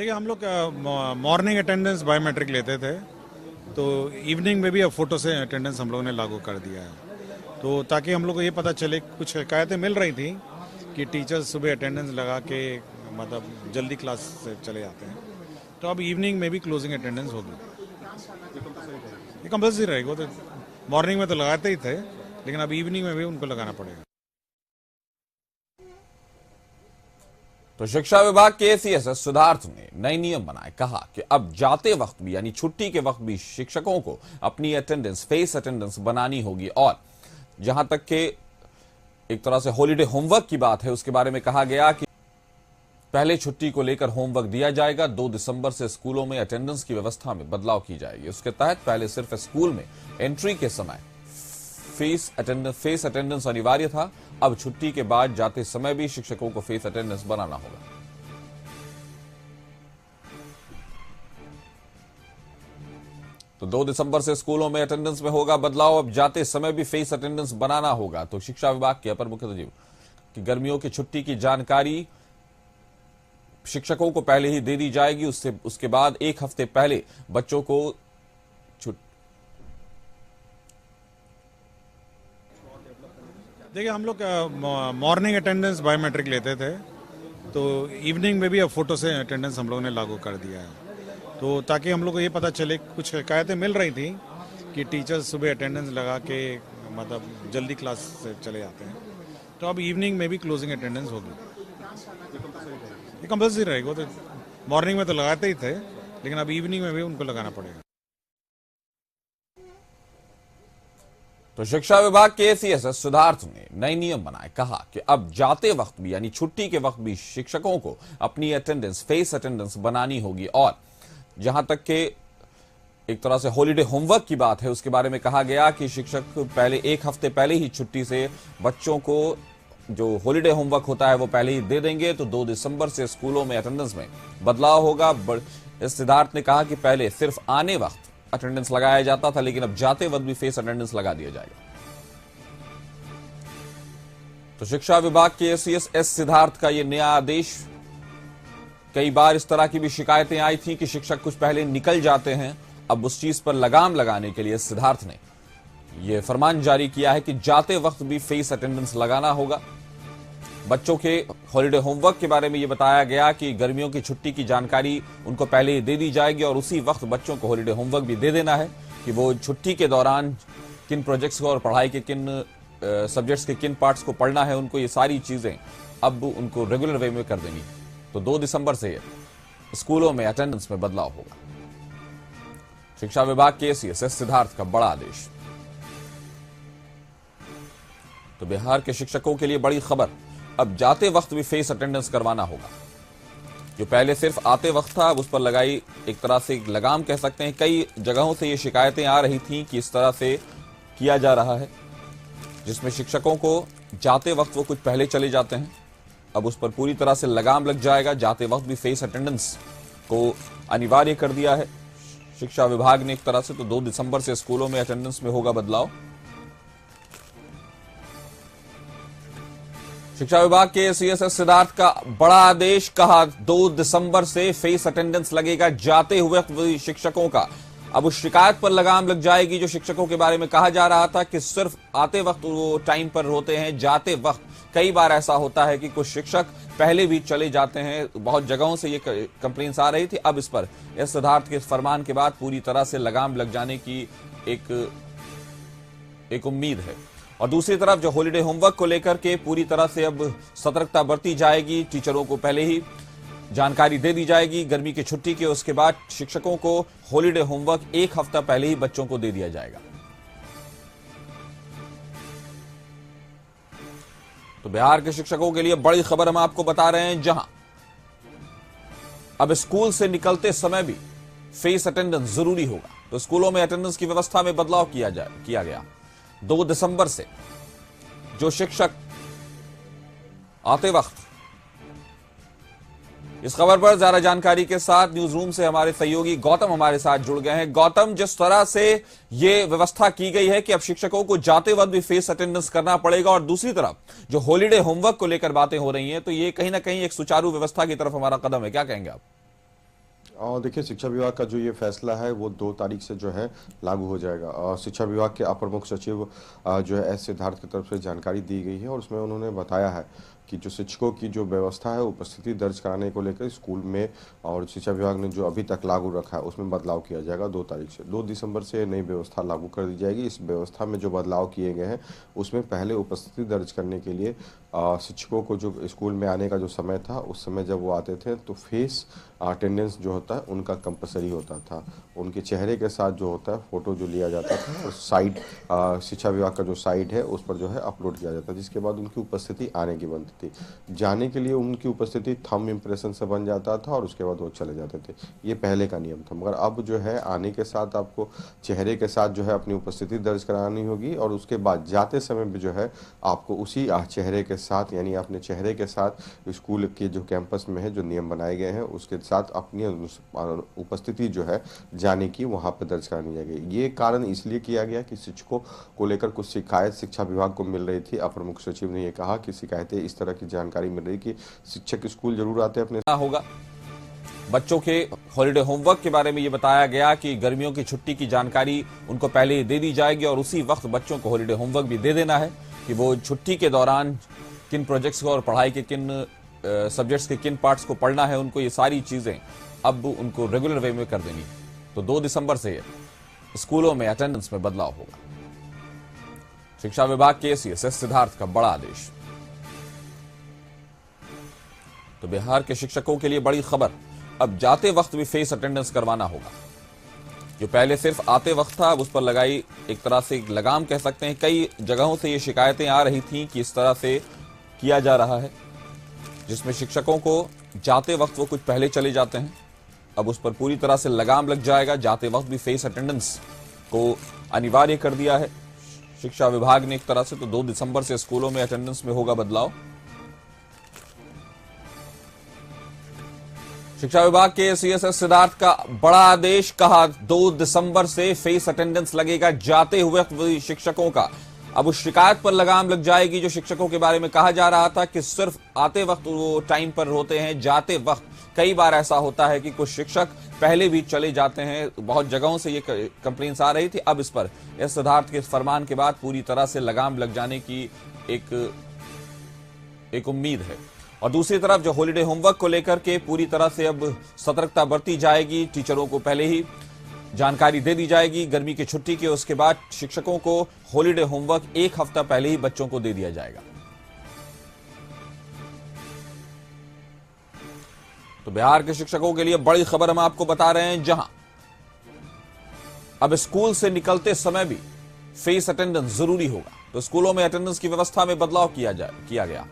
देखिए हम लोग मॉर्निंग अटेंडेंस बायोमेट्रिक लेते थे, तो इवनिंग में भी अब फोटो से अटेंडेंस हम लोगों ने लागू कर दिया है। तो ताकि हम लोग को ये पता चले, कुछ शिकायतें मिल रही थी कि टीचर्स सुबह अटेंडेंस लगा के मतलब जल्दी क्लास से चले जाते हैं, तो अब इवनिंग में भी क्लोजिंग अटेंडेंस होगी। ये कंपल्सरी रहेगी। वो तो मॉर्निंग में तो लगाते ही थे, लेकिन अब इवनिंग में भी उनको लगाना पड़ेगा। तो शिक्षा विभाग के सीएसएस सिद्धार्थ ने नए नियम बनाए। कहा कि अब जाते वक्त भी यानी छुट्टी के वक्त भी शिक्षकों को अपनी अटेंडेंस, फेस अटेंडेंस बनानी होगी। और जहां तक के एक तरह से हॉलीडे होमवर्क की बात है, उसके बारे में कहा गया कि पहले छुट्टी को लेकर होमवर्क दिया जाएगा। 2 दिसंबर से स्कूलों में अटेंडेंस की व्यवस्था में बदलाव की जाएगी। उसके तहत पहले सिर्फ स्कूल में एंट्री के समय फेस अटेंडेंस अनिवार्य था। अब छुट्टी के बाद जाते समय भी शिक्षकों को फेस अटेंडेंस बनाना होगा। तो 2 दिसंबर से स्कूलों में अटेंडेंस में होगा बदलाव। अब जाते समय भी फेस अटेंडेंस बनाना होगा। तो शिक्षा विभाग के अपर मुख्य सचिव की गर्मियों की छुट्टी की जानकारी शिक्षकों को पहले ही दे दी जाएगी। उसके बाद 1 हफ्ते पहले बच्चों को देखिए हम लोग मॉर्निंग अटेंडेंस बायोमेट्रिक लेते थे, तो इवनिंग में भी अब फोटो से अटेंडेंस हम लोगों ने लागू कर दिया है। तो ताकि हम लोग को ये पता चले, कुछ शिकायतें मिल रही थी कि टीचर्स सुबह अटेंडेंस लगा के मतलब जल्दी क्लास से चले जाते हैं, तो अब इवनिंग में भी क्लोजिंग अटेंडेंस होगी। ये कंपल्सरी रहेगी। वो तो मॉर्निंग में तो लगाते ही थे, लेकिन अब इवनिंग में भी उनको लगाना पड़ेगा। तो शिक्षा विभाग के सीएसएस सिद्धार्थ ने नए नियम बनाए। कहा कि अब जाते वक्त भी यानी छुट्टी के वक्त भी शिक्षकों को अपनी अटेंडेंस, फेस अटेंडेंस बनानी होगी। और जहां तक के एक तरह से हॉलीडे होमवर्क की बात है, उसके बारे में कहा गया कि शिक्षक पहले 1 हफ्ते पहले ही छुट्टी से बच्चों को जो हॉलीडे होमवर्क होता है वो पहले ही दे देंगे। तो 2 दिसंबर से स्कूलों में अटेंडेंस में बदलाव होगा। सिद्धार्थ ने कहा कि पहले सिर्फ आने वक्त अटेंडेंस लगाया जाता था, लेकिन अब जाते वक्त भी फेस अटेंडेंस लगा दिया जाएगा। तो शिक्षा विभाग के सीएसएस सिद्धार्थ का यह नया आदेश, कई बार इस तरह की भी शिकायतें आई थी कि शिक्षक कुछ पहले निकल जाते हैं। अब उस चीज पर लगाम लगाने के लिए सिद्धार्थ ने यह फरमान जारी किया है कि जाते वक्त भी फेस अटेंडेंस लगाना होगा। बच्चों के हॉलीडे होमवर्क के बारे में यह बताया गया कि गर्मियों की छुट्टी की जानकारी उनको पहले ही दे दी जाएगी और उसी वक्त बच्चों को हॉलीडे होमवर्क भी दे देना है कि वो छुट्टी के दौरान किन प्रोजेक्ट्स को और पढ़ाई के किन सब्जेक्ट्स के किन पार्ट्स को पढ़ना है, उनको ये सारी चीजें अब उनको रेगुलर वे में कर देनी। तो 2 दिसंबर से स्कूलों में अटेंडेंस में बदलाव होगा। शिक्षा विभाग के सीएसएस सिद्धार्थ का बड़ा आदेश। तो बिहार के शिक्षकों के लिए बड़ी खबर, अब जाते वक्त भी फेस अटेंडेंस करवाना होगा। जो पहले सिर्फ आते वक्त था, अब उस पर लगाई एक तरह से लगाम कह सकते हैं। कई जगहों से ये शिकायतें आ रही थी कि इस तरह से किया जा रहा है, जिसमें शिक्षकों को जाते वक्त वो कुछ पहले चले जाते हैं। अब उस पर पूरी तरह से लगाम लग जाएगा। जाते वक्त भी फेस अटेंडेंस को अनिवार्य कर दिया है शिक्षा विभाग ने एक तरह से। तो 2 दिसंबर से स्कूलों में अटेंडेंस में होगा बदलाव। शिक्षा विभाग के सीएसएस सिद्धार्थ का बड़ा आदेश। कहा 2 दिसंबर से फेस अटेंडेंस लगेगा जाते हुए शिक्षकों का। अब उस शिकायत पर लगाम लग जाएगी जो शिक्षकों के बारे में कहा जा रहा था कि सिर्फ आते वक्त वो टाइम पर होते हैं, जाते वक्त कई बार ऐसा होता है कि कुछ शिक्षक पहले भी चले जाते हैं। बहुत जगहों से ये कंप्लेंट्स आ रही थी। अब इस पर इस सिद्धार्थ के फरमान के बाद पूरी तरह से लगाम लग जाने की एक उम्मीद है। और दूसरी तरफ जो हॉलीडे होमवर्क को लेकर के पूरी तरह से अब सतर्कता बरती जाएगी। टीचरों को पहले ही जानकारी दे दी जाएगी गर्मी की छुट्टी के। उसके बाद शिक्षकों को हॉलीडे होमवर्क 1 हफ्ता पहले ही बच्चों को दे दिया जाएगा। तो बिहार के शिक्षकों के लिए बड़ी खबर हम आपको बता रहे हैं, जहां अब स्कूल से निकलते समय भी फेस अटेंडेंस जरूरी होगा। तो स्कूलों में अटेंडेंस की व्यवस्था में बदलाव किया गया। 2 दिसंबर से जो शिक्षक आते वक्त, इस खबर पर ज्यादा जानकारी के साथ न्यूज रूम से हमारे सहयोगी गौतम हमारे साथ जुड़ गए हैं। गौतम, जिस तरह से ये व्यवस्था की गई है कि अब शिक्षकों को जाते वक्त भी फेस अटेंडेंस करना पड़ेगा, और दूसरी तरफ जो हॉलीडे होमवर्क को लेकर बातें हो रही हैं, तो ये कहीं ना कहीं एक सुचारू व्यवस्था की तरफ हमारा कदम है, क्या कहेंगे आप? और देखिए, शिक्षा विभाग का जो ये फैसला है वो 2 तारीख से जो है लागू हो जाएगा। और शिक्षा विभाग के अपर मुख्य सचिव जो है एस सिद्धार्थ की तरफ से जानकारी दी गई है और उसमें उन्होंने बताया है कि जो शिक्षकों की जो व्यवस्था है उपस्थिति दर्ज कराने को लेकर स्कूल में और शिक्षा विभाग ने जो अभी तक लागू रखा है उसमें बदलाव किया जाएगा 2 तारीख से। 2 दिसंबर से नई व्यवस्था लागू कर दी जाएगी। इस व्यवस्था में जो बदलाव किए गए हैं उसमें पहले उपस्थिति दर्ज करने के लिए शिक्षकों को जो स्कूल में आने का जो समय था उस समय जब वो आते थे तो फेस अटेंडेंस जो होता है उनका कंपलसरी होता था। उनके चेहरे के साथ जो होता है फ़ोटो जो लिया जाता था और साइट शिक्षा विभाग का जो साइट है उस पर जो है अपलोड किया जाता है, जिसके बाद उनकी उपस्थिति आने की बनती थी। जाने के लिए उनकी उपस्थिति थंब इम्प्रेशन से बन जाता था और उसके बाद वो चले जाते थे। ये पहले का नियम था, मगर अब जो है आने के साथ आपको चेहरे के साथ जो है अपनी उपस्थिति दर्ज करानी होगी और उसके बाद जाते समय भी जो है आपको उसी चेहरे के साथ, यानी अपने चेहरे के साथ स्कूल के जो कैंपस में है जो नियम बनाए गए हैं उसके साथ अपनी उपस्थिति जो है जाने की वहाँ पर दर्ज करानी जाएगी। ये कारण इसलिए किया गया कि शिक्षकों को लेकर कुछ शिकायत शिक्षा विभाग को मिल रही थी। अपर मुख्य सचिव ने ये कहा कि शिकायतें इस तरह की जानकारी मिल रही कि शिक्षक स्कूल जरूर आते अपने होगा। बच्चों के हॉलिडे होमवर्क के बारे में ये बताया गया कि गर्मियों की छुट्टी की जानकारी उनको पहले ही दे दी जाएगी और उसी वक्त बच्चों को हॉलिडे होमवर्क भी दे देना है कि वो छुट्टी के दौरान किन प्रोजेक्ट्स को और पढ़ाई के किन सब्जेक्ट्स के किन पार्ट्स को पढ़ना है, उनको ये सारी चीजें अब उनको रेगुलर वे में कर देनी। तो 2 दिसंबर से स्कूलों में अटेंडेंस में बदलाव होगा। शिक्षा विभाग के एसीएस एस सिद्धार्थ का बड़ा आदेश। तो बिहार के शिक्षकों के लिए बड़ी खबर, अब जाते वक्त भी फेस अटेंडेंस करवाना होगा। जो पहले सिर्फ आते वक्त था अब उस पर लगाई एक तरह से लगाम कह सकते हैं। कई जगहों से ये शिकायतें आ रही थीं कि इस तरह से किया जा रहा है जिसमें शिक्षकों को जाते वक्त वो कुछ पहले चले जाते हैं। अब उस पर पूरी तरह से लगाम लग जाएगा। जाते वक्त भी फेस अटेंडेंस को अनिवार्य कर दिया है शिक्षा विभाग ने एक तरह से। तो 2 दिसंबर से स्कूलों में अटेंडेंस में होगा बदलाव। शिक्षा विभाग के सीएसएस सिद्धार्थ का बड़ा आदेश, कहा 2 दिसंबर से फेस अटेंडेंस लगेगा जाते हुए शिक्षकों का। अब उस शिकायत पर लगाम लग जाएगी जो शिक्षकों के बारे में कहा जा रहा था कि सिर्फ आते वक्त वो टाइम पर होते हैं, जाते वक्त कई बार ऐसा होता है कि कुछ शिक्षक पहले भी चले जाते हैं। बहुत जगहों से ये कंप्लेंट्स आ रही थी। अब इस पर एस सिद्धार्थ के फरमान के बाद पूरी तरह से लगाम लग जाने की एक उम्मीद है। और दूसरी तरफ जो हॉलिडे होमवर्क को लेकर के पूरी तरह से अब सतर्कता बरती जाएगी। टीचरों को पहले ही जानकारी दे दी जाएगी गर्मी की छुट्टी की। उसके बाद शिक्षकों को हॉलिडे होमवर्क 1 हफ्ता पहले ही बच्चों को दे दिया जाएगा। तो बिहार के शिक्षकों के लिए बड़ी खबर हम आपको बता रहे हैं, जहां अब स्कूल से निकलते समय भी फेस अटेंडेंस जरूरी होगा। तो स्कूलों में अटेंडेंस की व्यवस्था में बदलाव किया गया।